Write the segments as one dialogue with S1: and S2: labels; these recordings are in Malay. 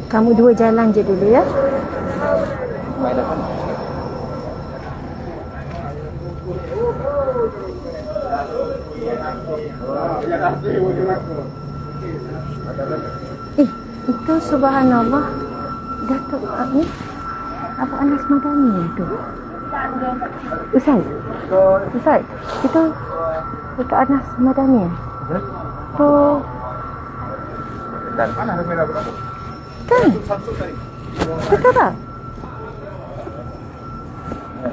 S1: Kamu dua jalan je dulu ya. Itu subhanallah. Datuk ni apa Anas Madani itu? Ustaz, itu dekat Anas Madani. Tu
S2: Dan mana ada merah berapa?
S1: kan? Betul tak?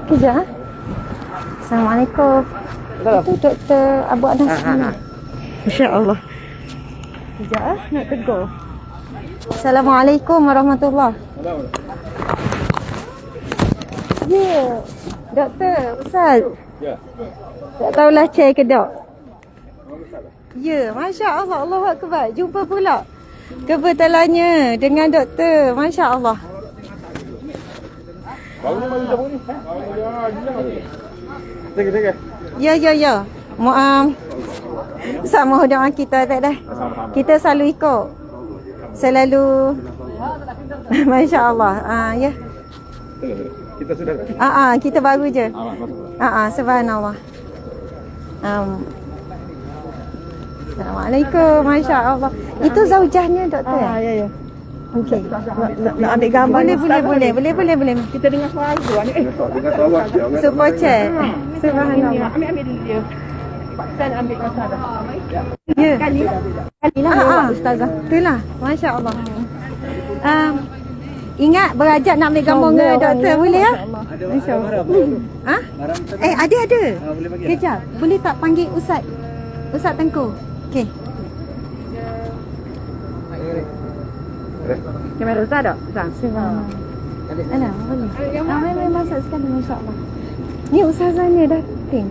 S1: Kejap. Assalamualaikum. Itu Doktor Abu Anas ni. Masya-Allah. Kejap nak tegur. Assalamualaikum warahmatullahi. Ya, Doktor, Ustaz.
S2: Ya.
S1: Tak tahulah chair ke dok. Ya, masya-Allah, Allahu akbar. Jumpa pula kebetulannya dengan doktor. Masya-Allah.
S2: Baru ni mari jumpa ni. Tengok.
S1: Ya. Sama doa kita tak dah. Kita selalu ikut. Selalu masya-Allah. Ya.
S2: Kita sudah.
S1: Kita baru je. Subhanallah. Assalamualaikum. Masya-Allah. Itu zaujahnya doktor.
S3: Ya.
S1: Okey.
S3: Nak ambil gambar.
S1: Boleh.
S3: Kita dengar suara tu.
S2: Dengar suara dia.
S1: Super chat. Subhanallah.
S3: Ambil dulu dia. Paksan ambil masa dah.
S1: Ya.
S3: Kalilah ustazah.
S1: Itulah. Masya-Allah. Ingat berajak nak ambil gambar dengan doktor boleh ya? Masya-Allah. Ada. Kejap. Boleh tak panggil Ustaz? Ustaz Tengku. Okey.
S3: Kamera ustaz tak? Ustaz.
S1: Alah, boleh. Memang masak sekali masya-Allah. Ni ustazah ni dah tim.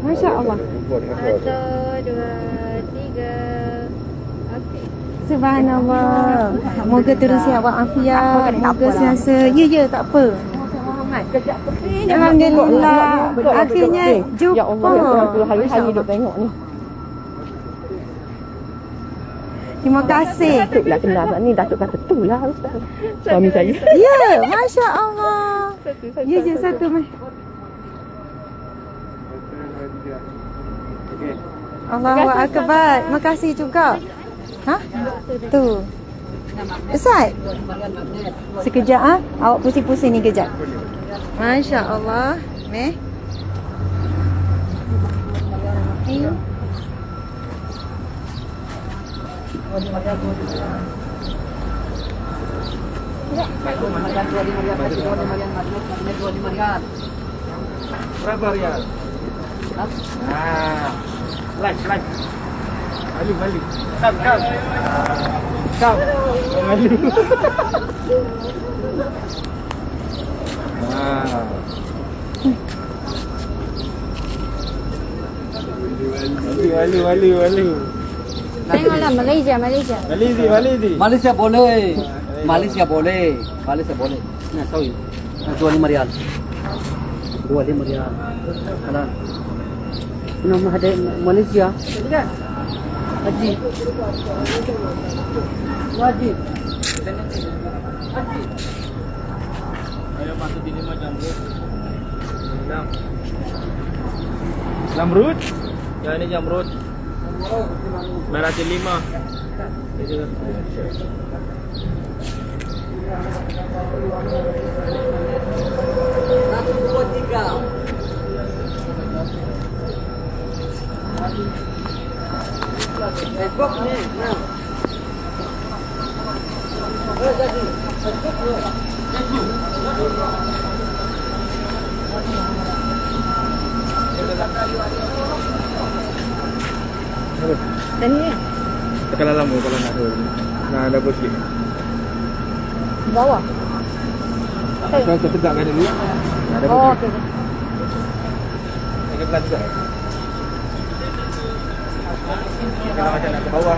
S1: Masya-Allah.
S4: 1, 2, 3. Okey.
S1: Subhanallah. Moga terus sihat walafiat. Moga sentiasa. Ya, tak apa. Alhamdulillah. Akhirnya jumpa.
S3: Ya Allah, hari-hari duk tengok ni.
S1: Terima kasih.
S3: Datuk lah kenal ni. Datuk kata tu lah ustaz. Suami saya.
S1: Ya, masya-Allah. Ya, satu mai. Allahu akbar. Terima kasih juga. Tu. Ustaz. Sekejap awak pusing-pusing ni kejap. Masya-Allah. Meh.
S2: Berapa rial? Like. Balik. Kau. Malu. Malu.
S4: Tengoklah Malaysia.
S5: Malaysia boleh. Nah, sorry. 25 rial. 25 rial. Halal. Nama ada Malaysia. Haji.
S2: Ayo masuk ini mah jamrut. Jamrut? Ya ini jamrut. Merah 5.
S5: Satu, dua, tiga. Facebook ni, nah. Jadi, Facebook.
S3: Dan ni.
S2: Tekan dalam kalau nak turun. Nah, ada bukit.
S4: Bawah.
S2: Kau tegakkan dulu. Nah, ada
S4: Oh,
S2: bukit.
S4: okey.
S2: Ini pelan juga. Kalau macam nak ke bawah.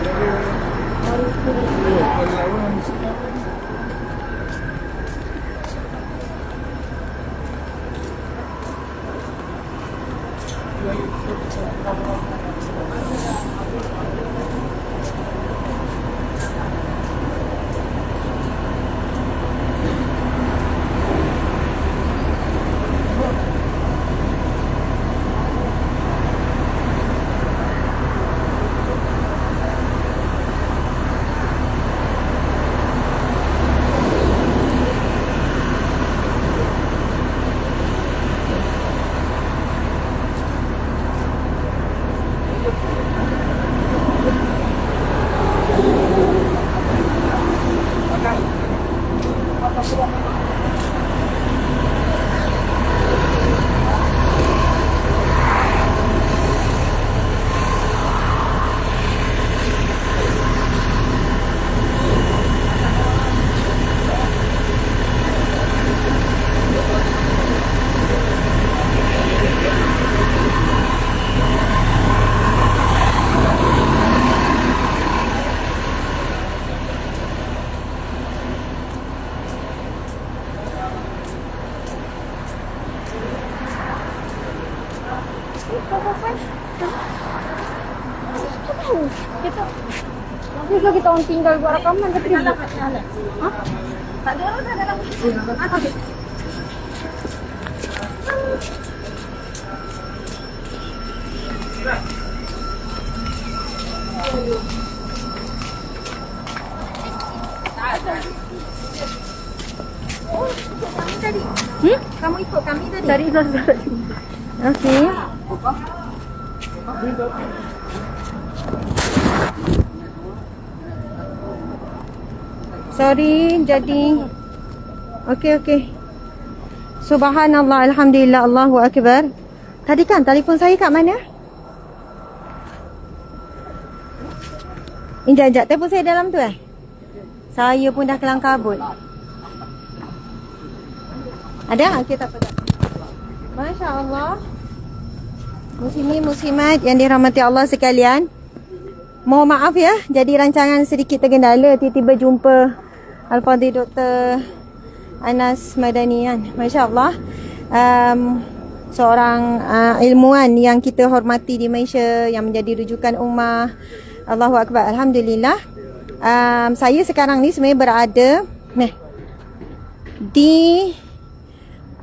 S4: Kita Terus kita orang tinggal buat rakaman tapi dia Hah? Tak ada orang dah dalam. Okey.
S1: Kamu ikut kami tadi?
S4: Dari Zazar.
S1: Okey. Sorry, jadi okey. Subhanallah, alhamdulillah, Allahu akbar. Tadi kan telefon saya kat mana? Sekejap, telefon saya dalam tu Saya pun dah kelang kabut. Ada? Okey, tak apa. Masya Allah. Muslimin muslimat yang dirahmati Allah sekalian. Mohon maaf ya, jadi rancangan sedikit tergendala. Tiba-tiba jumpa Al-Fadhil Dr. Anas Madani kan. Masya Allah. Seorang ilmuwan yang kita hormati di Malaysia, yang menjadi rujukan ummah. Allahu Akbar. Alhamdulillah. Saya sekarang ni sebenarnya berada di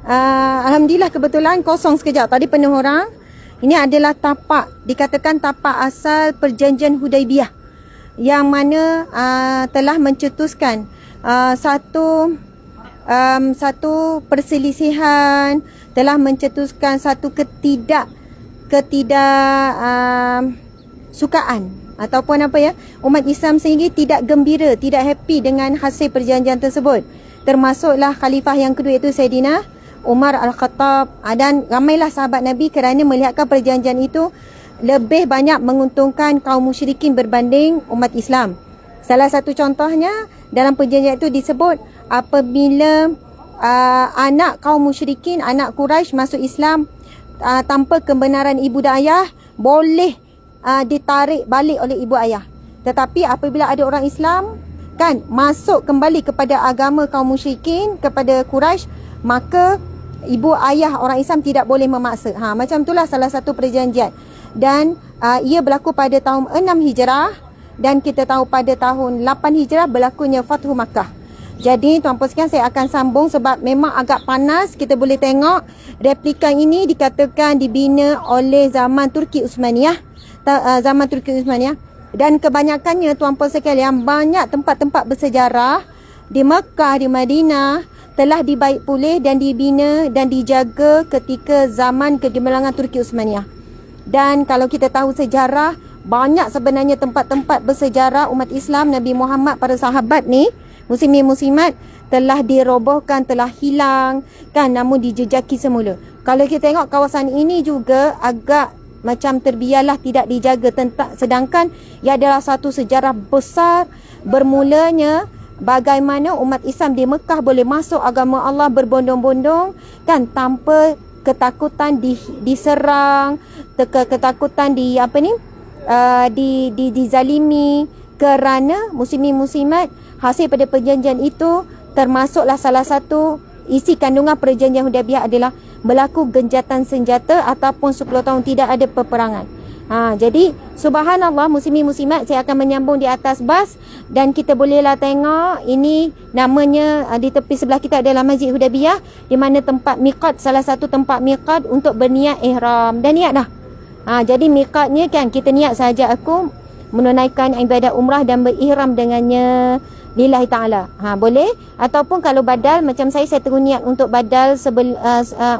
S1: Alhamdulillah kebetulan kosong sekejap. Tadi penuh orang. Ini adalah tapak, dikatakan tapak asal perjanjian Hudaibiyah, yang mana telah mencetuskan satu perselisihan, telah mencetuskan satu sukaan ataupun umat Islam sendiri tidak gembira, tidak happy dengan hasil perjanjian tersebut. Termasuklah khalifah yang kedua, iaitu Saidina Umar Al-Khattab, dan ramailah sahabat Nabi, kerana melihatkan perjanjian itu lebih banyak menguntungkan kaum musyrikin berbanding umat Islam. Salah satu contohnya dalam perjanjian itu disebut apabila anak kaum musyrikin, anak Quraisy masuk Islam tanpa kebenaran ibu dan ayah, boleh ditarik balik oleh ibu ayah. Tetapi apabila ada orang Islam kan masuk kembali kepada agama kaum musyrikin, kepada Quraisy, maka ibu ayah orang Islam tidak boleh memaksa. Macam itulah salah satu perjanjian. Dan ia berlaku pada tahun 6 Hijrah, dan kita tahu pada tahun 8 Hijrah berlakunya Fathu Makkah. Jadi tuan-puan sekalian, saya akan sambung sebab memang agak panas. Kita boleh tengok replika ini dikatakan dibina oleh zaman Turki Uthmaniyah. Dan kebanyakannya tuan-puan sekalian, banyak tempat-tempat bersejarah di Mekah, di Madinah telah dibaik pulih dan dibina dan dijaga ketika zaman kegemilangan Turki Uthmaniyah. Dan kalau kita tahu sejarah, banyak sebenarnya tempat-tempat bersejarah umat Islam, Nabi Muhammad, para sahabat ni, muslimin muslimat, telah dirobohkan, telah hilang kan, namun dijejaki semula. Kalau kita tengok kawasan ini juga agak macam terbiarlah, tidak dijaga tentang, sedangkan ia adalah satu sejarah besar bermulanya bagaimana umat Islam di Mekah boleh masuk agama Allah berbondong-bondong kan, tanpa ketakutan diserang, ketakutan dizalimi, kerana muslimin muslimat hasil pada perjanjian itu termasuklah salah satu isi kandungan perjanjian Hudaibiyah adalah berlaku genjatan senjata ataupun 10 tahun tidak ada peperangan. Jadi subhanallah muslimin muslimat, saya akan menyambung di atas bas dan kita bolehlah tengok ini namanya di tepi sebelah kita adalah Masjid Hudaibiyah, di mana tempat miqat, salah satu tempat miqat untuk berniat ihram dan niat dah. Jadi miqatnya kan kita niat saja aku menunaikan ibadat umrah dan berihram dengannya lillahi ta'ala. Boleh. Ataupun kalau badal macam saya terus niat untuk badal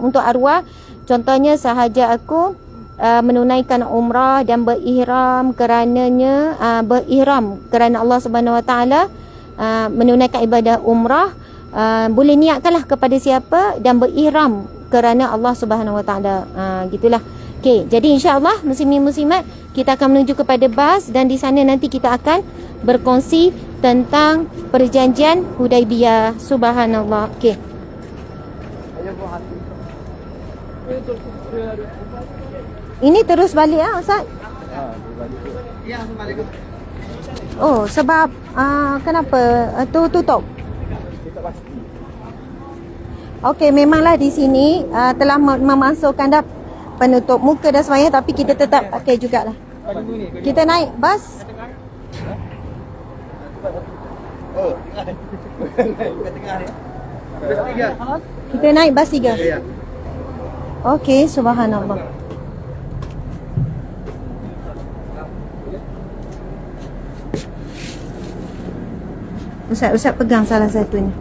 S1: untuk arwah. Contohnya sahaja aku menunaikan umrah dan berihram kerananya, berihram kerana Allah Subhanahu Wa Taala, menunaikan ibadah umrah, boleh niatkanlah kepada siapa dan berihram kerana Allah Subhanahu Wa Taala. Gitulah. Okey, jadi insya-Allah muslimin muslimat kita akan menuju kepada bas dan di sana nanti kita akan berkongsi tentang perjanjian Hudaibiyah. Subhanallah. Okey. Ini terus balik Ustaz? Oh, sebab kenapa tu tutup? Okey, memanglah di sini telah memasukkan dah penutup muka dan sebagainya, tapi kita tetap pakai jugalah. Kita naik bas. Kita naik bas 3. Okey, subhanallah. Ustaz pegang salah satunya.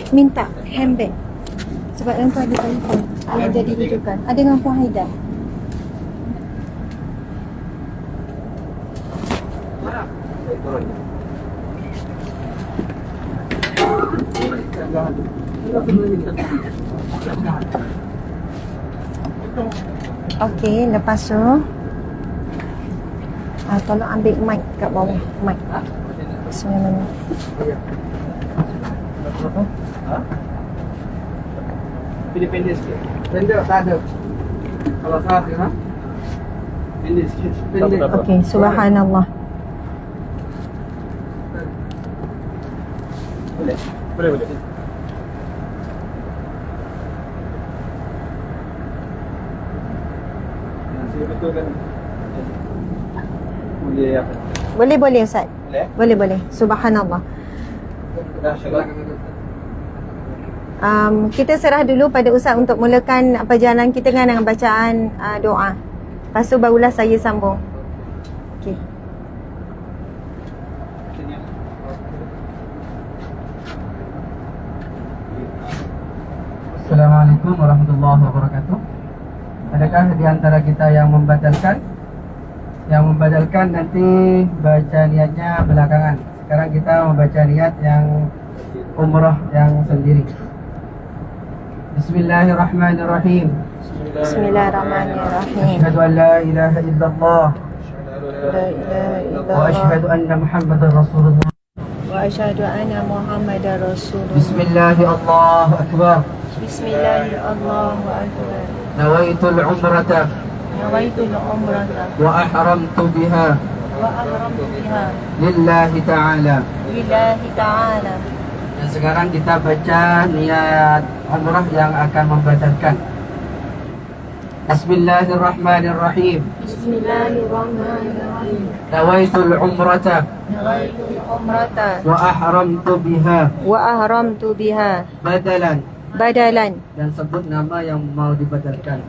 S1: Minta handbag. Sebab yang tu ada telefon yang jadi rujukan. Ada dengan Puan Haida. Okey, lepas tu tolong ambil mic kat bawah. Mic. Sebenarnya.
S2: Pendek sikit. Pendek tak ada. Kalau salah pendek sikit. Pendek.
S1: Okey, subhanallah.
S2: Boleh. Saya betulkan. Boleh apa?
S1: Boleh Ustaz.
S2: Boleh?
S1: Boleh. Subhanallah. Kita serah dulu pada Ustaz untuk mulakan perjalanan kita dengan bacaan doa. Lepas tu barulah saya sambung. Okey.
S5: Assalamualaikum warahmatullahi wabarakatuh. Adakah di antara kita yang membadalkan? Yang membadalkan nanti baca niatnya belakangan. Sekarang kita membaca niat yang umrah yang sendiri. Bismillahirrahmanirrahim.
S1: Bismillahirrahmanirrahim.
S5: Asyhadu an la ilaha illallah
S1: La ilaha
S5: wa
S1: illallah
S5: asyhadu anna Muhammadar Rasulullah.
S1: wa asyhadu anna Muhammadar Rasulullah.
S5: Bismillahirrahmanirrahim. Akbar.
S1: Bismillahirrahmanirrahim.
S5: Nawaitul umrata
S1: Nawaitul umrata
S5: wa ahramtu biha
S1: wa ahramtu biha
S5: lillahi ta'ala.
S1: lillahi ta'ala.
S5: Dan sekarang kita baca niat umrah yang akan membatalkan. Bismillahirrahmanirrahim.
S1: Bismillahirrahmanirrahim.
S5: Nawaitul umrata
S1: Nawaitul umrata
S5: wa ahramtu biha
S1: wa ahramtu biha
S5: badalan.
S1: badalan.
S5: Dan sebut nama yang mau dibatalkan.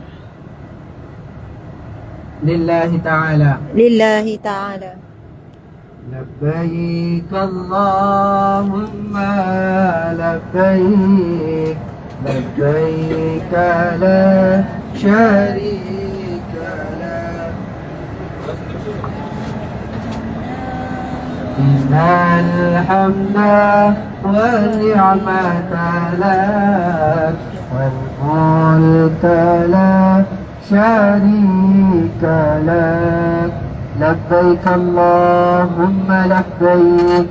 S5: Lillahi ta'ala.
S1: Lillahi ta'ala.
S5: Labbaik Allahumma labbaik. Labbaik la syarika la. الحمد والنعمة لك والملك لا شريك لك لبيك اللهم لبيك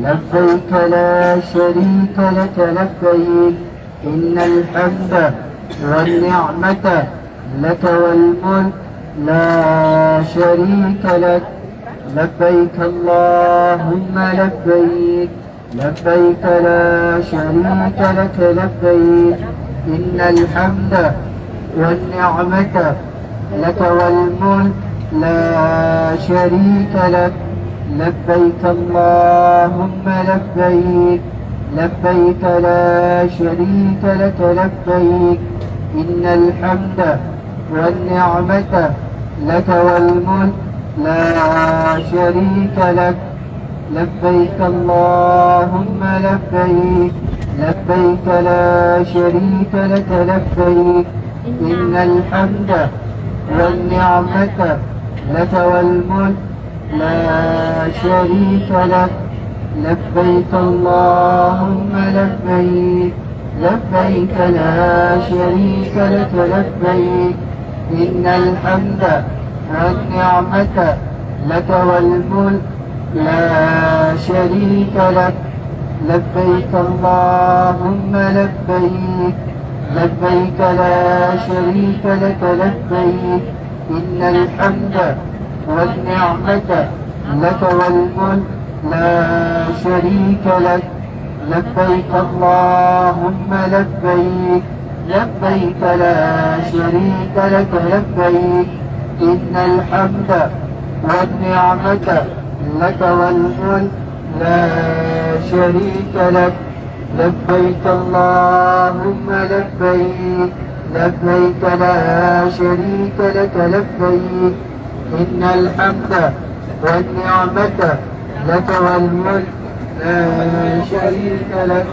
S5: لبيك لا شريك لك لبيك إن الحمد والنعمة لك والملك لا شريك لك لبيك اللهم لبيك لبيك لا شريك لك لبيك إن الحمد والنعمة لك والملك لا شريك لك لبيك اللهم لبيك لبيك لا شريك لك لبيك إن الحمد والنعمة لك والملك لا شريك لك لبيك اللهم لبيك لبيك لا شريك لك لبيك إن الحمد والنعمة لك والملك لا شريك لك لبيك اللهم لبيك لبيك لا شريك لك لبيك إن الحمد والنعمة لك والملك لا شريك لك لبيك اللهم لبيك لبيك لا شريك لك لبيك إن الحمد والنعمة لك والملك لا شريك لك لبيك اللهم لبيك لبيك لا شريك لك لبيك إن الحمد والنعمة لك والملك لا شريك لك لبيك اللهم لبيك لبيك لا شريك لك لبيك إن الحمد والنعمة لك والملك لا شريك لك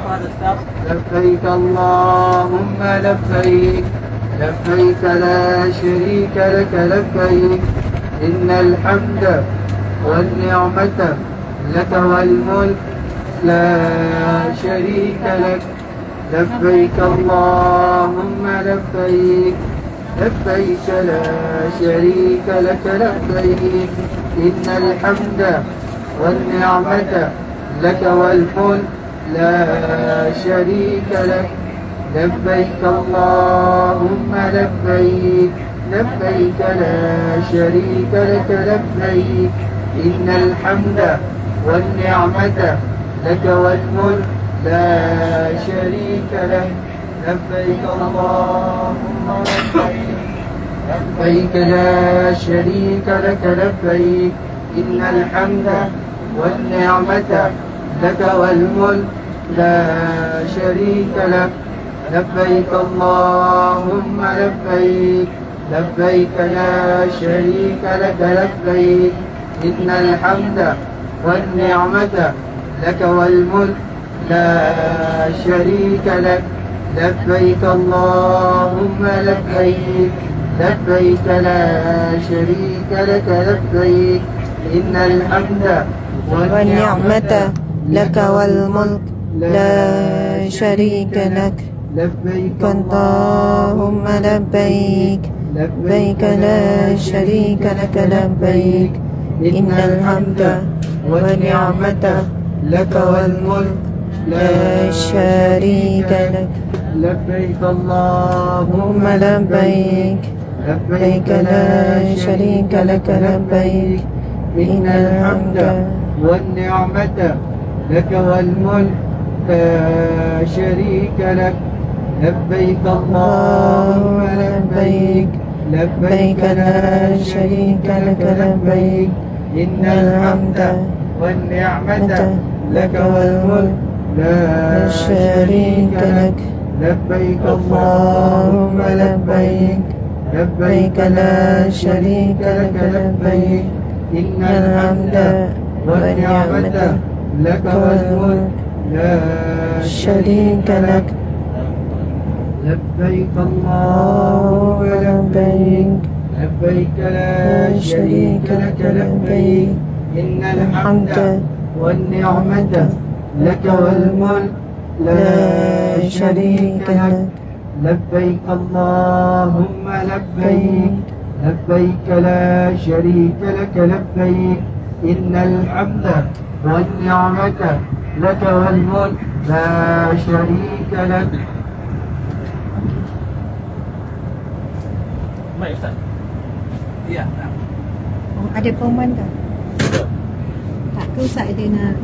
S5: لبيك اللهم لبيك لبيك لا شريك لك لبيك إن الحمد والنعمة لك والملك لا شريك لك لبيك اللهم لبيك لبيك لا شريك لك لبيك إن الحمد والنعمة لك والملك لا شريك لك لبيك اللهم لبيك لبيك لا شريك لك لبيك إن الحمد والنعمة لك والملك لا شريك لك لبيك اللهم لبيك لبيك لا شريك لك لبيك إن الحمد والنعمة لك والملك لا شريك لك لبيك اللهم لبيك لبيك لا شريك لك لبيك إن الحمد والنعمة لك والملك لا شريك لك لبيك اللهم لبيك لبيك لا شريك لك لبيك إن الحمد
S1: والنعمة لك والملك لا شريك لك
S5: لبيك
S1: اللهم لبيك لبيك لا شريك لك لبيك إن الحمد والنعمة لك والملك لا شريك لك
S5: لبيك اللهم
S1: اللهم لبيك لبيك لا شريك لك لبيك
S5: إن الحمد والنعمة لك والملك لا شريك لك لبيك اللهم لبيك لبيك لا شريك لك لبيك إن الحمد والنعمة لك والملك لا شريك لك لبيك اللهم لبيك لبيك لا شريك لك لبيك إن الحمد والنعمة لك والملك لا شريك لك لبيك اللهم لبيك لبيك لا شريك لك لبيك إن الحمد والنعمة لك والملك لا شريك لك لبيك اللهم لبيك لبيك لا شريك لك لبيك إن الحمد والنعمة لك والملك لا شريك لك.
S2: Baik Ustaz. Ya.
S1: Oh, ada pengumuman tak? Tak ke Ustaz ada nak?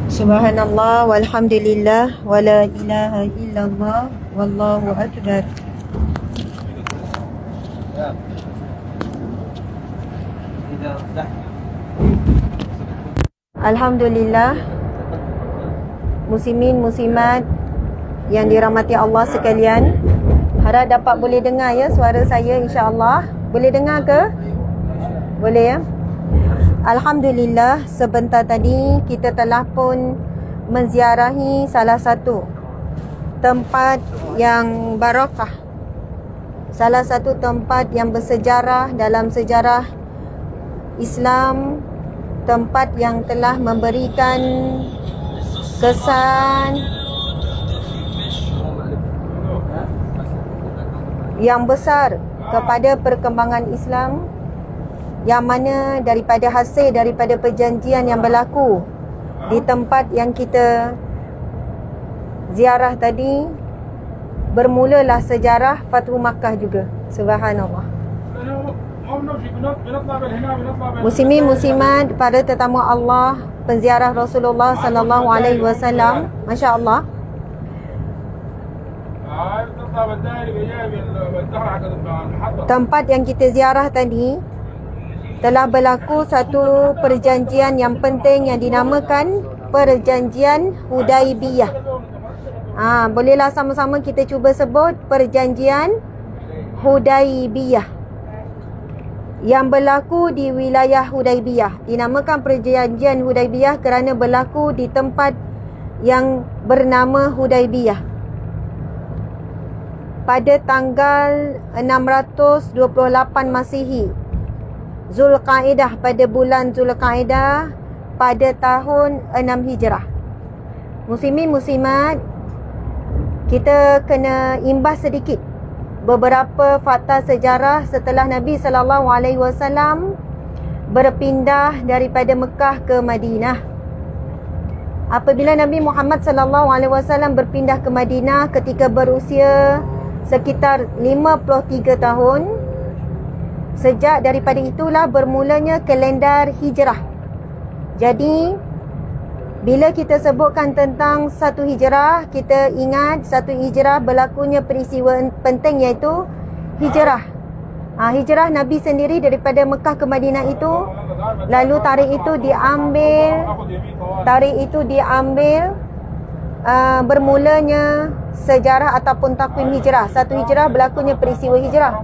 S1: Subhanallah walhamdulillah wala ilaha illallah wallahu akbar. Alhamdulillah, muslimin muslimat yang dirahmati Allah sekalian, harap dapat boleh dengar ya suara saya, insya-Allah. Boleh dengar ke? Boleh ya? Alhamdulillah, sebentar tadi kita telah pun menziarahi salah satu tempat yang barakah, salah satu tempat yang bersejarah dalam sejarah Islam, tempat yang telah memberikan kesan yang besar kepada perkembangan Islam, yang mana daripada hasil daripada perjanjian yang berlaku di tempat yang kita ziarah tadi, bermulalah sejarah Fathu Makkah juga. Subhanallah. Muslimin muslimat, para tetamu Allah, penziarah Rasulullah sallallahu alaihi wasallam, masya-Allah. Tempat yang kita ziarah tadi telah berlaku satu perjanjian yang penting yang dinamakan Perjanjian Hudaibiyah. Bolehlah sama-sama kita cuba sebut Perjanjian Hudaibiyah yang berlaku di wilayah Hudaibiyah. Dinamakan Perjanjian Hudaibiyah kerana berlaku di tempat yang bernama Hudaibiyah pada tanggal 628 Masihi, Zulqaidah, pada bulan Zulqaidah pada tahun 6 Hijrah. Muslimin muslimat, kita kena imbas sedikit beberapa fakta sejarah setelah Nabi sallallahu alaihi wasallam berpindah daripada Mekah ke Madinah. Apabila Nabi Muhammad sallallahu alaihi wasallam berpindah ke Madinah ketika berusia sekitar 53 tahun, sejak daripada itulah bermulanya kalendar hijrah. Jadi bila kita sebutkan tentang satu hijrah, kita ingat satu hijrah berlakunya peristiwa penting, iaitu hijrah. Hijrah Nabi sendiri daripada Mekah ke Madinah itu, lalu tarikh itu diambil bermulanya sejarah ataupun takwim hijrah. Satu hijrah berlakunya peristiwa hijrah.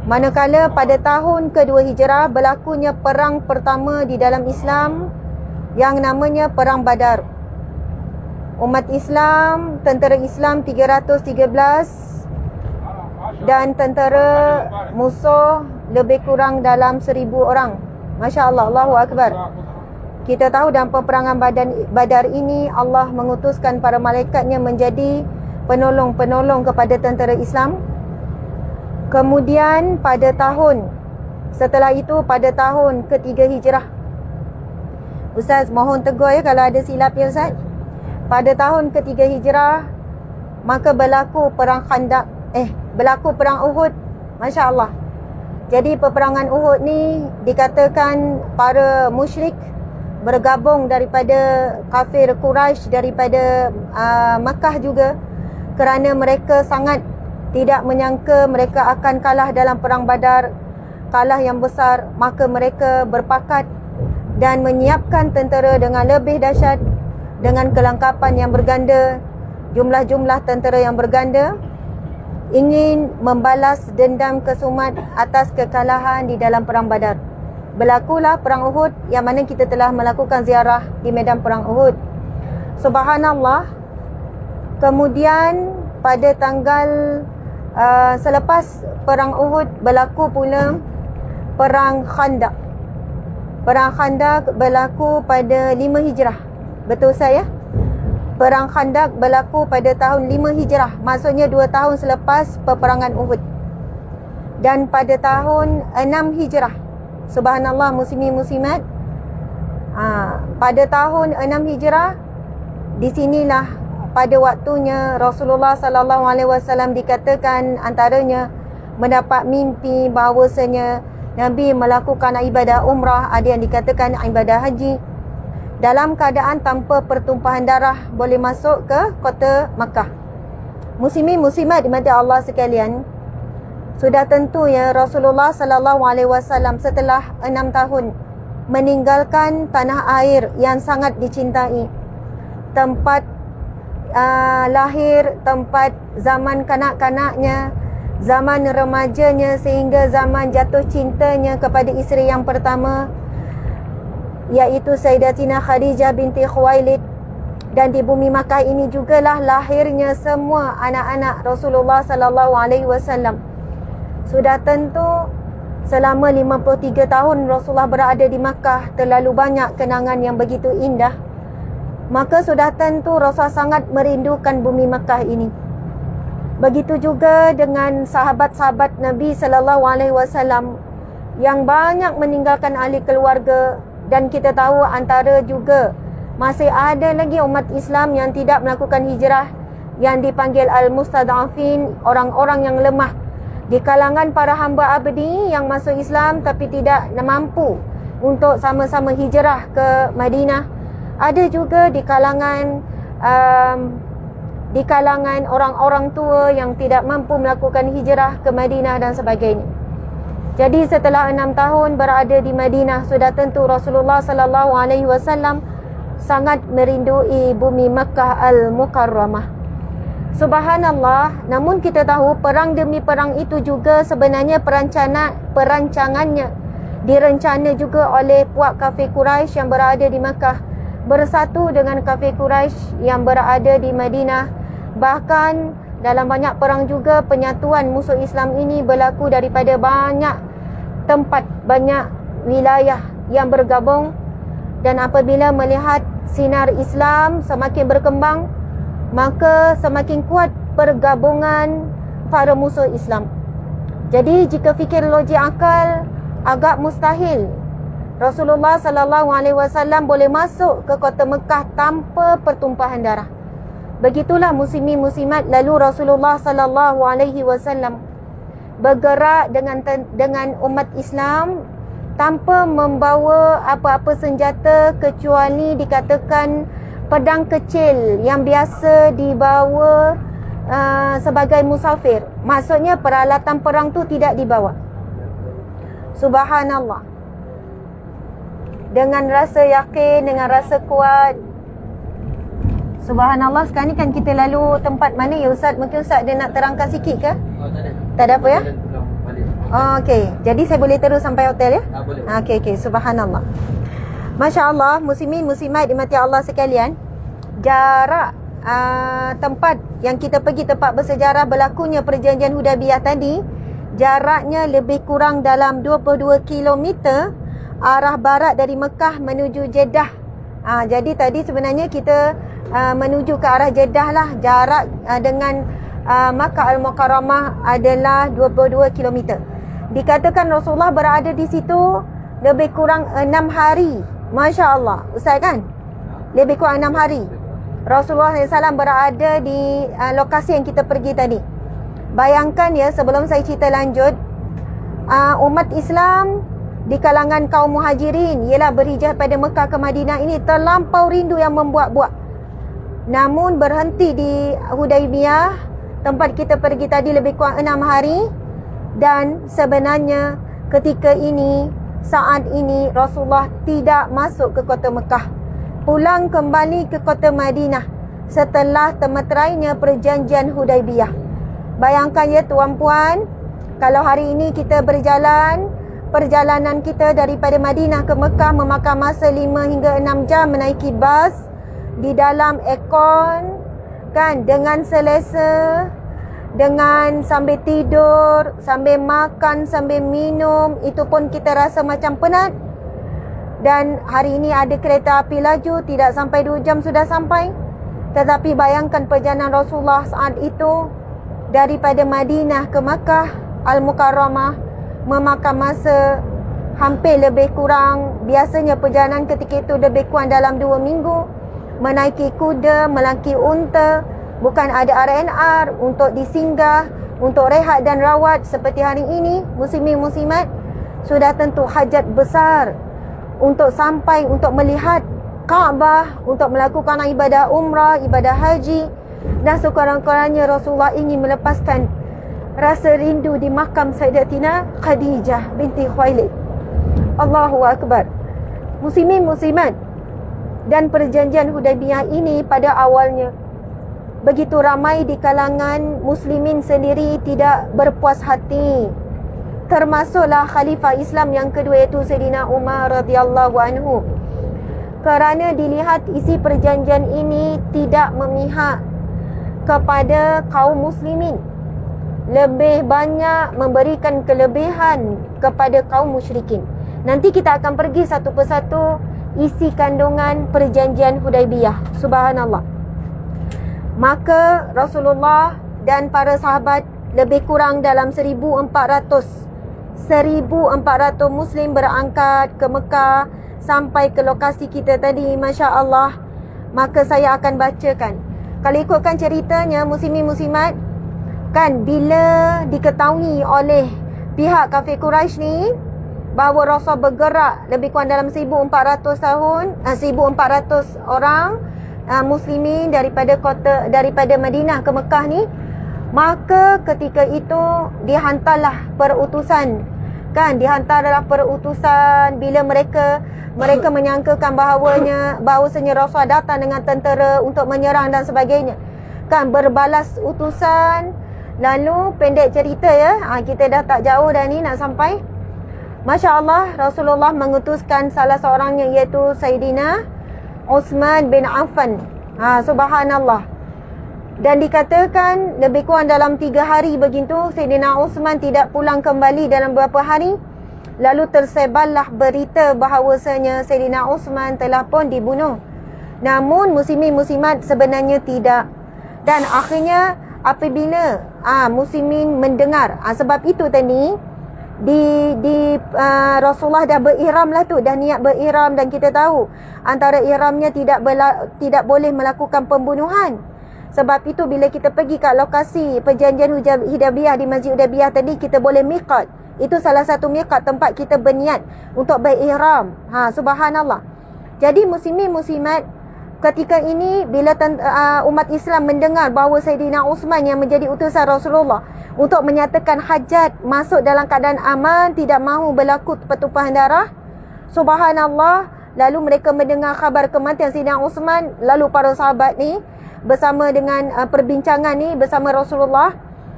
S1: Manakala pada tahun kedua hijrah berlakunya perang pertama di dalam Islam yang namanya Perang Badar. Umat Islam, tentera Islam 313 dan tentera musuh lebih kurang dalam 1000 orang. Masya Allah, Allahu Akbar. Kita tahu dalam peperangan Badar ini Allah mengutuskan para malaikatnya menjadi penolong-penolong kepada tentera Islam. Kemudian setelah itu pada tahun ketiga hijrah, Ustaz mohon tegur ya kalau ada silap ya Ustaz. Pada tahun ketiga hijrah maka berlaku perang Khandaq, berlaku perang Uhud. Masya Allah. Jadi peperangan Uhud ni dikatakan para musyrik bergabung daripada kafir Quraisy, daripada Makkah juga, kerana mereka sangat tidak menyangka mereka akan kalah dalam perang Badar, kalah yang besar. Maka mereka berpakat dan menyiapkan tentera dengan lebih dahsyat, dengan kelengkapan yang berganda, jumlah-jumlah tentera yang berganda, ingin membalas dendam kesumat atas kekalahan di dalam perang Badar. Berlakulah perang Uhud, yang mana kita telah melakukan ziarah di medan perang Uhud. Subhanallah. Kemudian pada tanggal selepas perang Uhud berlaku pula Perang Khandaq. Perang Khandaq berlaku pada 5 Hijrah. Betul saya? Perang Khandaq berlaku pada tahun 5 Hijrah. Maksudnya 2 tahun selepas peperangan Uhud. Dan pada tahun 6 Hijrah. Subhanallah muslimin muslimat. Pada tahun 6 Hijrah, di sinilah pada waktunya Rasulullah sallallahu alaihi wasallam dikatakan antaranya mendapat mimpi bahawasanya Nabi melakukan ibadah umrah, ada yang dikatakan ibadah haji, dalam keadaan tanpa pertumpahan darah boleh masuk ke kota Makkah. Muslimin muslimat dimati Allah sekalian, sudah tentu ya Rasulullah sallallahu alaihi wasallam setelah 6 tahun meninggalkan tanah air yang sangat dicintai, tempat lahir, tempat zaman kanak-kanaknya, zaman remajanya sehingga zaman jatuh cintanya kepada isteri yang pertama, iaitu Sayyidatina Khadijah binti Khuwailid. Dan di bumi Makkah ini jugalah lahirnya semua anak-anak Rasulullah sallallahu alaihi wasallam. Sudah tentu selama 53 tahun Rasulullah berada di Makkah, terlalu banyak kenangan yang begitu indah. Maka sudah tentu Rasulullah sangat merindukan bumi Makkah ini. Begitu juga dengan sahabat-sahabat Nabi sallallahu alaihi wasallam yang banyak meninggalkan ahli keluarga, dan kita tahu antara juga masih ada lagi umat Islam yang tidak melakukan hijrah, yang dipanggil al-mustad'afin, orang-orang yang lemah di kalangan para hamba abdi yang masuk Islam tapi tidak mampu untuk sama-sama hijrah ke Madinah. Ada juga di kalangan orang-orang tua yang tidak mampu melakukan hijrah ke Madinah dan sebagainya. Jadi setelah 6 tahun berada di Madinah, sudah tentu Rasulullah sallallahu alaihi wasallam sangat merindui bumi Makkah al-Mukarramah. Subhanallah, namun kita tahu perang demi perang itu juga sebenarnya perancangannya direncana juga oleh puak kafir Quraisy yang berada di Makkah bersatu dengan kafir Quraisy yang berada di Madinah. Bahkan dalam banyak perang juga penyatuan musuh Islam ini berlaku daripada banyak tempat, banyak wilayah yang bergabung. Dan apabila melihat sinar Islam semakin berkembang, maka semakin kuat pergabungan para musuh Islam. Jadi jika fikir logik akal, agak mustahil Rasulullah sallallahu alaihi wasallam boleh masuk ke kota Mekah tanpa pertumpahan darah. Begitulah muslimin muslimat, lalu Rasulullah sallallahu alaihi wasallam bergerak dengan umat Islam tanpa membawa apa-apa senjata kecuali dikatakan pedang kecil yang biasa dibawa sebagai musafir. Maksudnya peralatan perang tu tidak dibawa. Subhanallah. Dengan rasa yakin, dengan rasa kuat. Subhanallah, sekarang ni kan kita lalu tempat mana ya Ustaz? Mungkin Ustaz dia nak terangkan sikit ke?
S2: Tak ada.
S1: Tak ada apa ya?
S2: Balik.
S1: Okey, jadi saya boleh terus sampai hotel ya?
S2: Boleh.
S1: Okey, subhanallah. Masya-Allah, muslimin muslimat dimati Allah sekalian. Jarak tempat yang kita pergi, tempat bersejarah berlakunya perjanjian Hudaibiyah tadi, jaraknya lebih kurang dalam 22 km arah barat dari Mekah menuju Jeddah. Jadi tadi sebenarnya kita menuju ke arah Jeddah lah. Jarak dengan Makkah Al-Mukarramah adalah 22 km. Dikatakan Rasulullah berada di situ lebih kurang 6 hari. Masya Allah, Ustaz kan? Lebih kurang 6 hari Rasulullah SAW berada di lokasi yang kita pergi tadi. Bayangkan ya, sebelum saya cerita lanjut, umat Islam di kalangan kaum muhajirin ialah berhijrah pada Mekah ke Madinah ini terlampau rindu yang membuat-buat. Namun berhenti di Hudaibiyah, tempat kita pergi tadi, lebih kurang 6 hari. Dan sebenarnya ketika ini, saat ini Rasulullah tidak masuk ke kota Mekah, pulang kembali ke kota Madinah setelah termeterainya perjanjian Hudaibiyah. Bayangkan ya tuan-puan, kalau hari ini kita berjalan, perjalanan kita daripada Madinah ke Mekah memakan masa 5 hingga 6 jam menaiki bas di dalam aircon kan, dengan selesa, dengan sambil tidur, sambil makan, sambil minum, itu pun kita rasa macam penat. Dan hari ini ada kereta api laju, tidak sampai 2 jam sudah sampai. Tetapi bayangkan perjalanan Rasulullah saat itu daripada Madinah ke Makkah Al-Mukarramah memakan masa hampir lebih kurang, biasanya perjalanan ketika itu lebih kurang dalam 2 minggu. Menaiki kuda, menaiki unta, bukan ada RNR untuk disinggah, untuk rehat dan rawat seperti hari ini. Muslimin muslimat, sudah tentu hajat besar untuk sampai untuk melihat Kaabah, untuk melakukan ibadah umrah, ibadah haji. Dan sekurang-kurangnya Rasulullah ingin melepaskan rasa rindu di makam Sayyidatina Khadijah binti Khuwailid. Allahu Akbar. Muslimin muslimat, dan perjanjian Hudaybiyah ini pada awalnya begitu ramai di kalangan muslimin sendiri tidak berpuas hati. Termasuklah Khalifah Islam yang kedua, iaitu Sayyidina Umar radhiyallahu anhu. Kerana dilihat isi perjanjian ini tidak memihak kepada kaum muslimin, lebih banyak memberikan kelebihan kepada kaum musyrikin. Nanti kita akan pergi satu persatu isi kandungan perjanjian Hudaybiyah. Subhanallah. Maka Rasulullah dan para sahabat lebih kurang dalam 1,400 Muslim berangkat ke Mekah sampai ke lokasi kita tadi, Masya Allah. Maka saya akan bacakan. Kalau ikutkan ceritanya, muslimin muslimat, kan bila diketahui oleh pihak kafir Quraisy ni bahawa Rasul bergerak lebih kurang dalam 1,400 orang muslimin daripada Madinah ke Mekah ni, maka ketika itu dihantarlah perutusan. Bila mereka menyangkakan bahawasanya Rasul datang dengan tentera untuk menyerang dan sebagainya. Kan berbalas utusan. Lalu pendek cerita ya, kita dah tak jauh dah ni nak sampai. Masya Allah, Rasulullah mengutuskan salah seorangnya, iaitu Sayyidina Uthman bin Affan. Subhanallah. Dan dikatakan lebih kurang dalam 3 hari begitu, Sayyidina Uthman tidak pulang kembali dalam beberapa hari. Lalu tersebarlah berita bahawasanya Sayyidina Uthman telah pun dibunuh. Namun muslimin muslimat sebenarnya tidak. Dan akhirnya apabila muslimin mendengar, sebab itu tadi Rasulullah dah berirham lah tu, dah niat berirham, dan kita tahu antara ihramnya tidak boleh melakukan pembunuhan. Sebab itu bila kita pergi kat lokasi perjanjian Hudaybiyah di Masjid Hudaybiyah tadi, kita boleh miqat. Itu salah satu miqat tempat kita berniat untuk berihram. Subhanallah. Jadi muslimin muslimat, ketika ini bila umat Islam mendengar bahawa Sayyidina Uthman yang menjadi utusan Rasulullah untuk menyatakan hajat, masuk dalam keadaan aman, tidak mahu berlaku pertumpahan darah, subhanallah, lalu mereka mendengar khabar kematian Sayyidina Uthman, lalu para sahabat ni bersama dengan perbincangan ni bersama Rasulullah,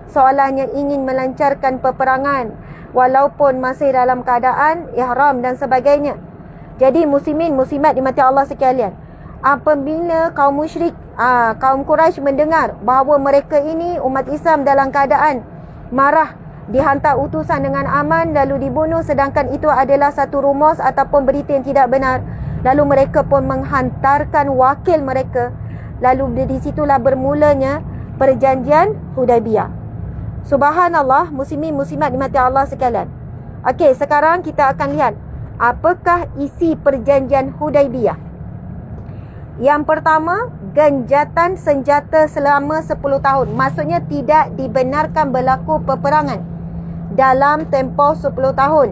S1: soalannya ingin melancarkan peperangan walaupun masih dalam keadaan ihram dan sebagainya. Jadi muslimin muslimat dimati Allah sekalian, apabila kaum musyrik, kaum Quraisy mendengar bahawa mereka ini umat Islam dalam keadaan marah, dihantar utusan dengan aman lalu dibunuh, sedangkan itu adalah satu rumus ataupun berita yang tidak benar, lalu mereka pun menghantarkan wakil mereka. Lalu di situlah bermulanya perjanjian Hudaybiyah. Subhanallah, muslimin muslimat dimati Allah sekalian. Okey, sekarang kita akan lihat apakah isi perjanjian Hudaybiyah. Yang pertama, genjatan senjata selama 10 tahun. Maksudnya tidak dibenarkan berlaku peperangan dalam tempoh 10 tahun.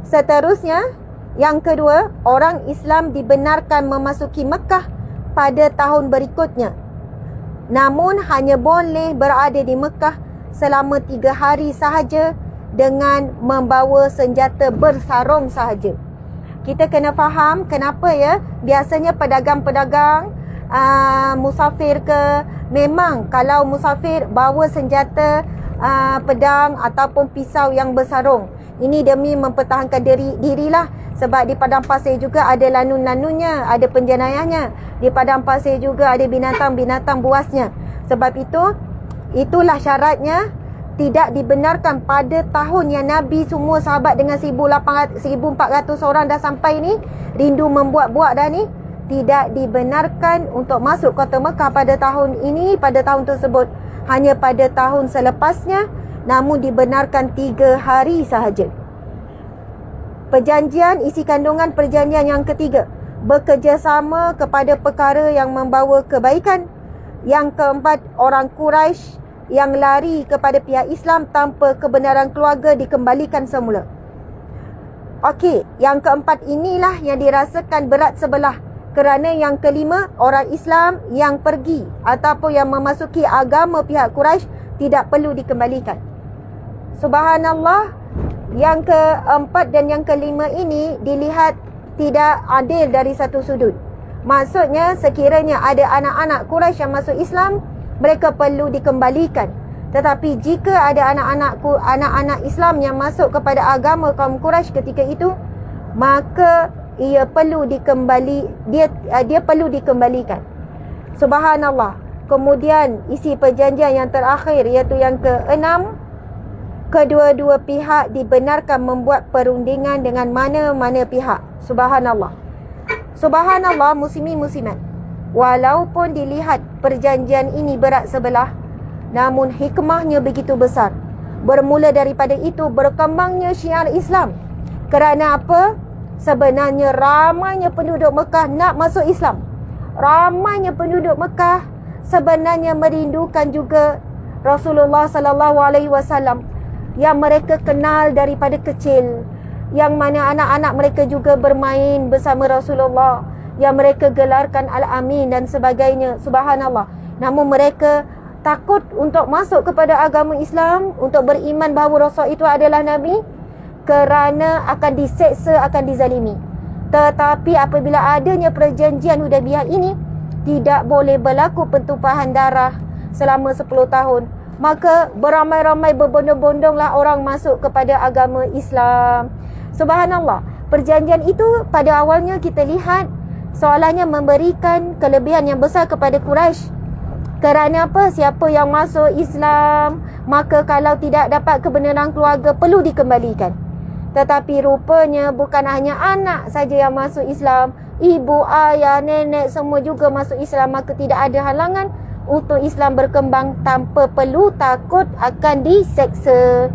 S1: Seterusnya, yang kedua, orang Islam dibenarkan memasuki Mekah pada tahun berikutnya. Namun hanya boleh berada di Mekah selama 3 hari sahaja dengan membawa senjata bersarung sahaja. Kita kena faham kenapa ya, biasanya pedagang-pedagang musafir ke, memang kalau musafir bawa senjata pedang ataupun pisau yang bersarung. Ini demi mempertahankan dirilah. Sebab di padang pasir juga ada lanun-lanunnya, ada penjenayahnya. Di padang pasir juga ada binatang-binatang buasnya. Sebab itu Itulah syaratnya. Tidak dibenarkan pada tahun yang Nabi semua sahabat dengan 1,400 orang dah sampai ni, rindu membuat-buat dah ni, tidak dibenarkan untuk masuk kota Mekah pada tahun ini, pada tahun tersebut. Hanya pada tahun selepasnya, namun dibenarkan 3 hari sahaja. Perjanjian, isi kandungan perjanjian yang ketiga, bekerjasama kepada perkara yang membawa kebaikan. Yang keempat, orang Quraisy yang lari kepada pihak Islam tanpa kebenaran keluarga dikembalikan semula. Okey, yang keempat inilah yang dirasakan berat sebelah. Kerana yang kelima, orang Islam yang pergi ataupun yang memasuki agama pihak Quraisy tidak perlu dikembalikan. Subhanallah, yang keempat dan yang kelima ini dilihat tidak adil dari satu sudut. Maksudnya, sekiranya ada anak-anak Quraisy yang masuk Islam, mereka perlu dikembalikan. Tetapi jika ada anak-anak Islam yang masuk kepada agama kaum Quraisy ketika itu, maka ia perlu dia perlu dikembalikan. Subhanallah. Kemudian isi perjanjian yang terakhir, iaitu yang ke-6, kedua-dua pihak dibenarkan membuat perundingan dengan mana-mana pihak. Subhanallah. Subhanallah, muslimin muslimat. Walaupun dilihat perjanjian ini berat sebelah, namun hikmahnya begitu besar. Bermula daripada itu berkembangnya syiar Islam. Kerana apa? Sebenarnya ramainya penduduk Mekah nak masuk Islam. Ramainya penduduk Mekah sebenarnya merindukan juga Rasulullah sallallahu alaihi wasallam yang mereka kenal daripada kecil, yang mana anak-anak mereka juga bermain bersama Rasulullah, yang mereka gelarkan Al-Amin dan sebagainya. Subhanallah. Namun mereka takut untuk masuk kepada agama Islam, untuk beriman bahawa Rasul itu adalah Nabi, kerana akan diseksa, akan dizalimi. Tetapi apabila adanya perjanjian Hudaybiyah ini, tidak boleh berlaku pentumpahan darah selama 10 tahun. Maka beramai-ramai berbondong-bondonglah orang masuk kepada agama Islam. Subhanallah. Perjanjian itu pada awalnya kita lihat soalannya memberikan kelebihan yang besar kepada Quraisy. Kerana apa? Siapa yang masuk Islam, maka kalau tidak dapat kebenaran keluarga perlu dikembalikan. Tetapi rupanya bukan hanya anak saja yang masuk Islam, ibu, ayah, nenek semua juga masuk Islam. Maka tidak ada halangan untuk Islam berkembang tanpa perlu takut akan diseksa.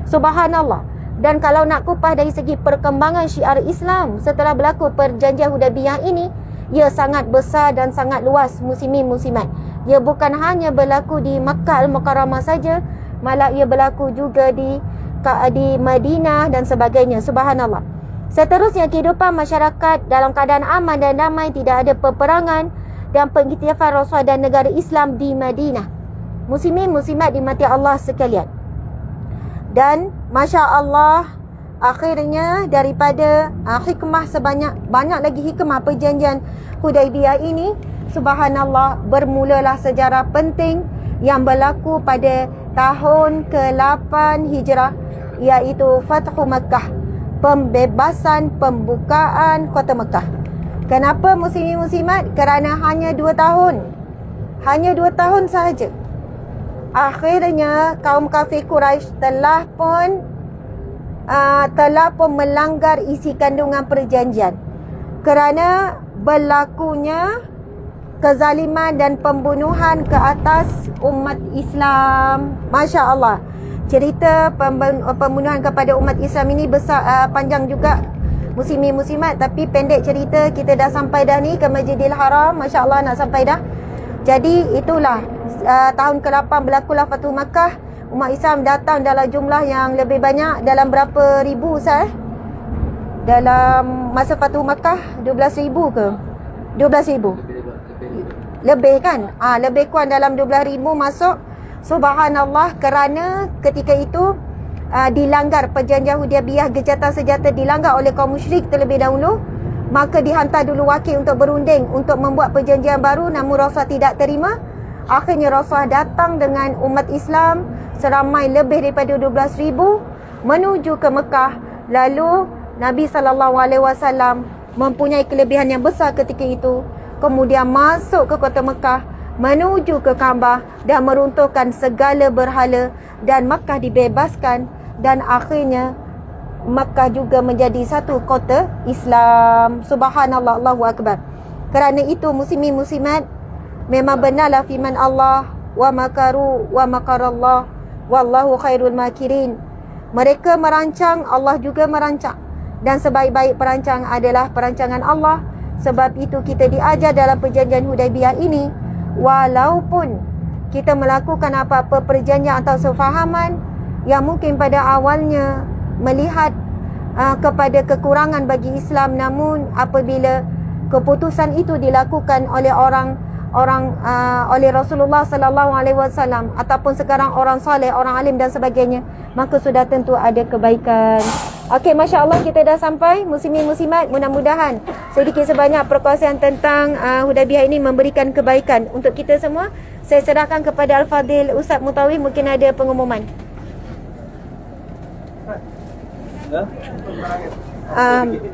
S1: Subhanallah. Dan kalau nak kupas dari segi perkembangan syiar Islam setelah berlaku perjanjian Hudaybiyah ini, ia sangat besar dan sangat luas, muslimin muslimat. Ia bukan hanya berlaku di Makkah Al-Mukarramah saja, malah ia berlaku juga di Madinah dan sebagainya. Subhanallah. Seterusnya, kehidupan masyarakat dalam keadaan aman dan damai, tidak ada peperangan dan pengiktirafan Rasul dan negara Islam di Madinah. Muslimin muslimat dimati Allah sekalian. Dan Masya Allah, akhirnya daripada hikmah banyak lagi hikmah perjanjian Hudaybiyah ini, subhanallah, bermulalah sejarah penting yang berlaku pada tahun ke-8 Hijrah, iaitu Fathu Makkah, pembebasan, pembukaan kota Mekah. Kenapa muslimin muslimat? Kerana hanya 2 tahun. Hanya 2 tahun sahaja. Akhirnya kaum kafir Quraisy telah pun melanggar isi kandungan perjanjian. Kerana berlakunya kezaliman dan pembunuhan ke atas umat Islam. Masya Allah. Cerita pembunuhan kepada umat Islam ini besar, panjang juga, muslimin muslimat. Tapi pendek cerita, kita dah sampai dah ni ke Masjidil Haram. Masya Allah, nak sampai dah. Jadi itulah tahun ke-8 berlakulah Fathu Makkah. Umat Islam datang dalam jumlah yang lebih banyak. Dalam berapa ribu Ustaz? Dalam masa Fathu Makkah 12,000 ke? 12,000 lebih kan? Lebih kurang dalam 12,000 masuk. Subhanallah. Kerana ketika itu dilanggar perjanjian Hudaybiyah, gejatan senjata dilanggar oleh kaum musyrik terlebih dahulu. Maka dihantar dulu wakil untuk berunding untuk membuat perjanjian baru, namun Rasul tidak terima. Akhirnya Rasul datang dengan umat Islam seramai lebih daripada 12,000 menuju ke Mekah. Lalu Nabi SAW mempunyai kelebihan yang besar ketika itu. Kemudian masuk ke kota Mekah. menuju ke Kaabah dan meruntuhkan segala berhala, dan Makkah dibebaskan, dan akhirnya Makkah juga menjadi satu kota Islam. Subhanallah, Allahu Akbar. Kerana itu muslimin muslimat, memang benarlah firman Allah, wa makaru wa makarallah wallahu khairul makirin. Mereka merancang, Allah juga merancang, dan sebaik-baik perancang adalah perancangan Allah. Sebab itu kita diajar dalam perjanjian Hudaibiyah ini, walaupun kita melakukan apa-apa perjanjian atau sefahaman yang mungkin pada awalnya melihat kepada kekurangan bagi Islam, namun apabila keputusan itu dilakukan oleh oleh Rasulullah sallallahu alaihi wasallam ataupun sekarang orang soleh, orang alim dan sebagainya, maka sudah tentu ada kebaikan. Okey, masya-Allah kita dah sampai. Muslimin muslimat, mudah-mudahan sedikit sebanyak perkongsian tentang Hudaibiyah ini memberikan kebaikan untuk kita semua. Saya serahkan kepada Al-Fadhil Ustaz Mutawif, mungkin ada pengumuman.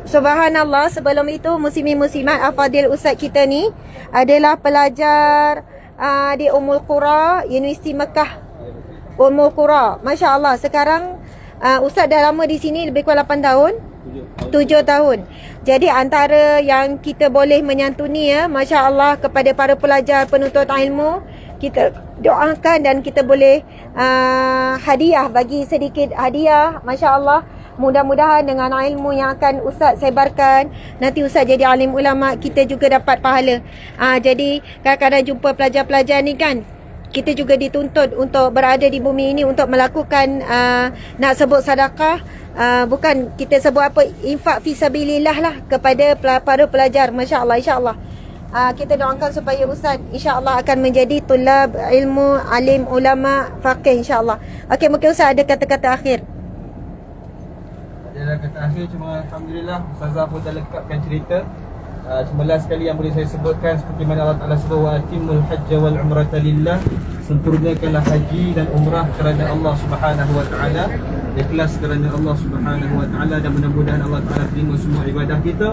S1: Subhanallah, sebelum itu muslimin muslimat, Al-Fadhil Ustaz kita ni adalah pelajar di Ummul Qura, Universiti Mekah Ummul Qura. Masya Allah, sekarang Ustaz dah lama di sini, lebih kurang 8 tahun 7 tahun. Jadi antara yang kita boleh menyantuni, ya, Masya Allah, kepada para pelajar penuntut ilmu, kita doakan dan kita boleh hadiah, bagi sedikit hadiah. Masya Allah, mudah-mudahan dengan ilmu yang akan Ustaz sebarkan, nanti Ustaz jadi alim ulama, kita juga dapat pahala. Jadi kadang-kadang jumpa pelajar-pelajar ni kan, kita juga dituntut untuk berada di bumi ini untuk melakukan nak sebut sedekah, bukan kita sebut apa, infak fisabilillah lah kepada para pelajar. Masya Allah, insya-Allah. Kita doakan supaya Ustaz insya-Allah akan menjadi tulab ilmu, alim ulama, faqih insya-Allah. Okey, mungkin Ustaz ada kata-kata akhir.
S2: Ada kata akhir, cuma Alhamdulillah Ustazah pun dah lengkapkan cerita. Cuma last sekali yang boleh saya sebutkan, seperti mana Allah Ta'ala sebut, wa atimul hajja wal umrata lillah, sempurnakanlah haji dan umrah kerana Allah Subhanahu wa Ta'ala, ikhlas kerana Allah Subhanahu wa Ta'ala, dan mudah-mudahan Allah Ta'ala terima semua ibadah kita,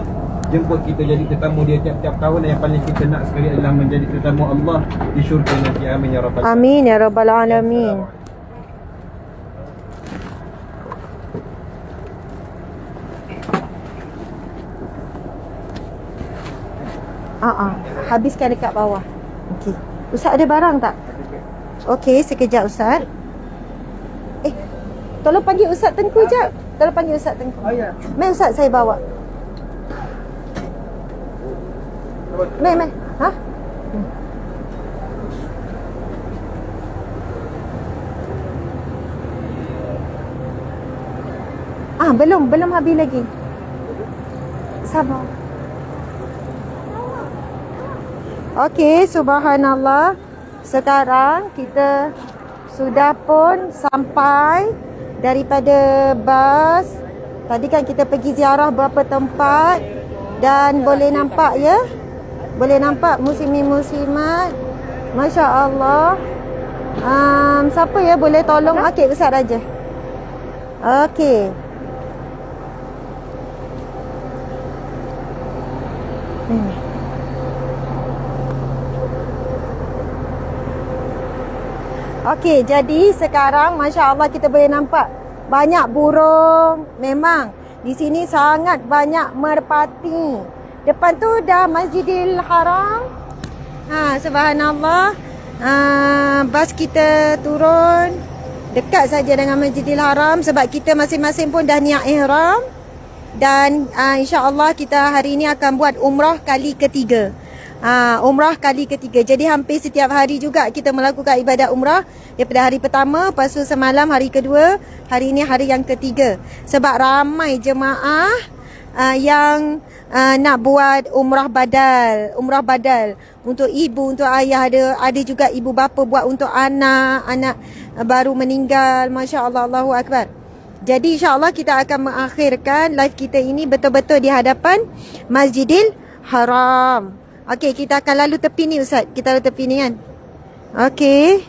S2: jemput kita jadi tetamu dia tiap-tiap tahun, dan yang paling kita nak sekali adalah menjadi tetamu Allah di syurga nanti. Amin ya rabbal alamin.
S1: Amin ya rabbal alamin. Habiskan dekat bawah. Okey. Ustaz ada barang tak? Okey, sekejap Ustaz. Tolong panggil Ustaz Tengku jap. Tolong panggil Ustaz Tengku.
S5: Ya.
S1: Mai Ustaz, saya bawa. Mai. Ha? Belum habis lagi. Sabar. Okey, subhanallah. Sekarang kita sudah pun sampai daripada bas. Tadi kan kita pergi ziarah beberapa tempat, dan boleh nampak, ya, boleh nampak muslimin muslimat. Masya Allah. Siapa ya boleh tolong? Okey, Ustaz Raja. Okey. Okey, jadi sekarang Masya Allah kita boleh nampak banyak burung. Memang di sini sangat banyak merpati. Depan tu dah Masjidil Haram. Subhanallah. Bas kita turun dekat saja dengan Masjidil Haram, sebab kita masing-masing pun dah niat ihram. Dan insya-Allah kita hari ini akan buat umrah kali ketiga. Umrah kali ketiga. Jadi hampir setiap hari juga kita melakukan ibadat umrah. Daripada hari pertama, lepas tu semalam hari kedua, hari ini hari yang ketiga. Sebab ramai jemaah yang nak buat umrah badal. Umrah badal untuk ibu, untuk ayah, ada juga ibu bapa buat untuk anak baru meninggal. Masya Allah, Allahu Akbar. Jadi insya-Allah kita akan mengakhirkan live kita ini betul-betul di hadapan Masjidil Haram. Okey, kita akan lalu tepi ni Ustaz. Kita lalu tepi ni kan. Okey.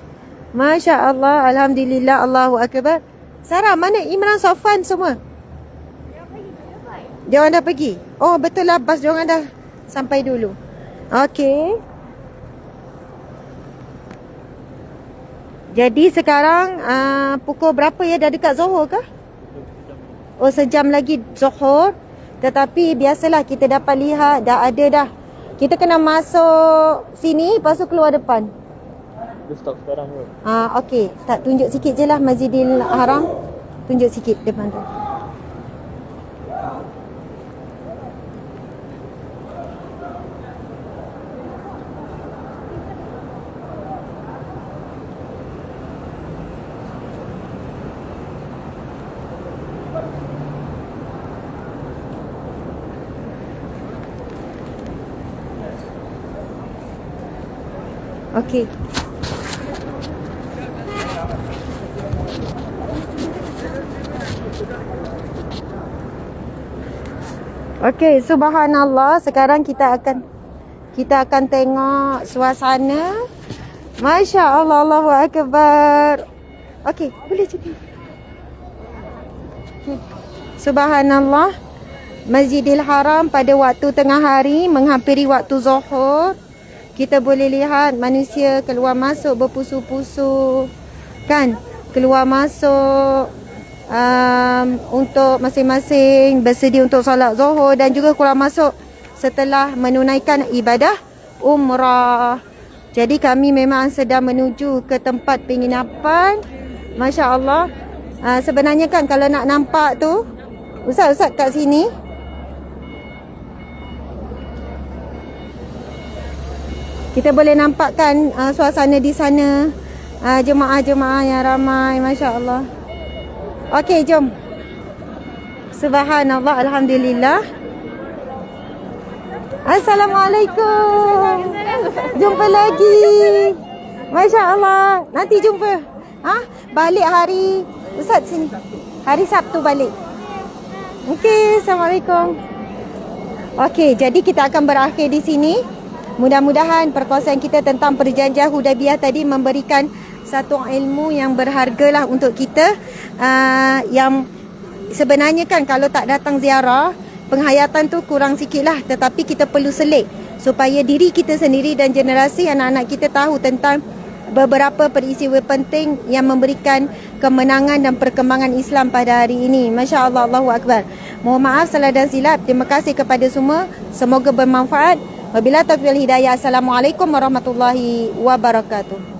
S1: Masya Allah, alhamdulillah, Allahu Akbar. Sarah, mana Imran, Sofan semua? Dia orang dah pergi. Oh, betul lah, bas dia orang dah sampai dulu. Okey. Jadi sekarang pukul berapa ya? Dah dekat Zohor ke? Oh, sejam lagi Zohor. Tetapi biasalah kita dapat lihat dah ada dah. Kita kena masuk sini, lepas tu keluar depan.
S2: Dia stop sekarang tu.
S1: Okey. Tak, tunjuk sikit je lah Masjidil Haram. Tunjuk sikit depan tu. Okey. Okey, subhanallah. Sekarang kita akan tengok suasana. Masya Allah, Allahu Akbar. Okey, boleh cuti. Subhanallah. Masjidil Haram pada waktu tengah hari menghampiri waktu Zuhur. Kita boleh lihat manusia keluar masuk berpusu-pusu, kan? Keluar masuk untuk masing-masing bersedia untuk solat Zuhur dan juga keluar masuk setelah menunaikan ibadah umrah. Jadi kami memang sedang menuju ke tempat penginapan. Masya Allah. Sebenarnya kan kalau nak nampak tu, Ustaz kat sini. Kita boleh nampakkan suasana di sana. Jemaah-jemaah yang ramai. Masya Allah. Okey, jom. Subhanallah, alhamdulillah. Assalamualaikum. Jumpa lagi. Masya Allah. Nanti jumpa. Balik hari Ustaz sini. Hari Sabtu balik. Okey, Assalamualaikum. Okey, jadi kita akan berakhir di sini. Mudah-mudahan perkongsian kita tentang perjanjian Hudaibiyah tadi memberikan satu ilmu yang berharga lah untuk kita. Yang sebenarnya kan kalau tak datang ziarah, penghayatan tu kurang sikit lah. Tetapi kita perlu selit supaya diri kita sendiri dan generasi anak-anak kita tahu tentang beberapa peristiwa penting yang memberikan kemenangan dan perkembangan Islam pada hari ini. Masya Allah, Allahu Akbar. Mohon maaf salah dan silap. Terima kasih kepada semua. Semoga bermanfaat. Wabillahi taufiq wal hidayah. Assalamualaikum warahmatullahi wabarakatuh.